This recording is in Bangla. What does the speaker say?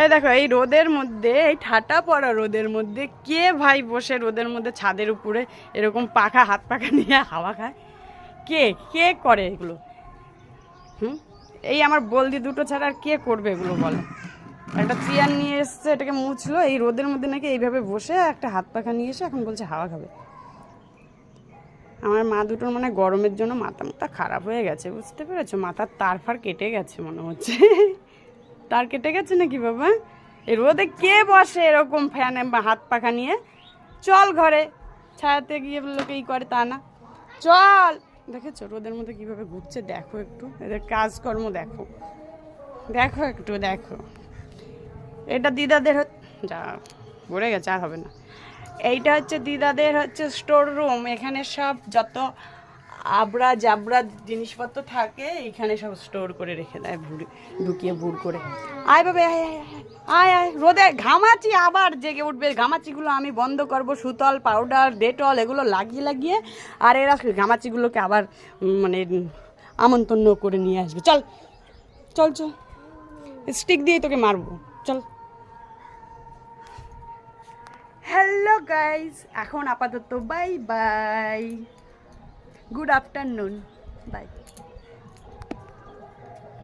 এই দেখো এই রোদের মধ্যে, এই ঠাটা পড়া রোদের মধ্যে কে ভাই বসে রোদের মধ্যে ছাদের উপরে এরকম পাখা হাত পাখা নিয়ে হাওয়া খায়? কে কে করে এগুলো? হুম, এই আমার বলদি দুটো ছাড়া আর কে করবে এগুলো বলো? একটা চেয়ার নিয়ে এসছে, এটাকে মুছলো, এই রোদের মধ্যে নাকি এইভাবে বসে একটা হাত পাখা নিয়ে এসে এখন বলছে হাওয়া খাবে। আমার মা দুটোর মানে গরমের জন্য মাথা মাথা খারাপ হয়ে গেছে, বুঝতে পেরেছো? মাথার তার ফার কেটে গেছে মনে হচ্ছে। তার কেটে গেছে নাকি বাবা? এই রোদে কে বসে এরকম ফ্যানে বা হাত পাখা নিয়ে? চল ঘরে, ছায়াতে গিয়ে লোকে ই করে তা না, চল। দেখেছো রোদের মধ্যে কিভাবে ঘুরছে? দেখো একটু এদের কাজকর্ম, দেখো দেখো একটু দেখো। এটা দিদাদের যা ভরে গেছে, আর হবে না। এইটা হচ্ছে দিদাদের হচ্ছে স্টোর রুম, এখানে সব যত আবড়া জাবড়া জিনিসপত্র থাকে এখানে সব স্টোর করে রেখে দেয়, ঢুকিয়ে বুড় করে। আয় বাবা আয় আয় আয় আয় আয়। রোদে ঘামাচি আবার জেগে উঠবে, ঘামাচিগুলো আমি বন্ধ করব, সুতল পাউডার ডেটল এগুলো লাগিয়ে লাগিয়ে, আর এরা ঘামাচিগুলোকে আবার মানে আমন্ত্রণ করে নিয়ে আসবে। চল চল চল, স্টিক দিয়ে তোকে মারবো, চল। হ্যালো গাইস, এখন আপাতত bye bye, good afternoon, by.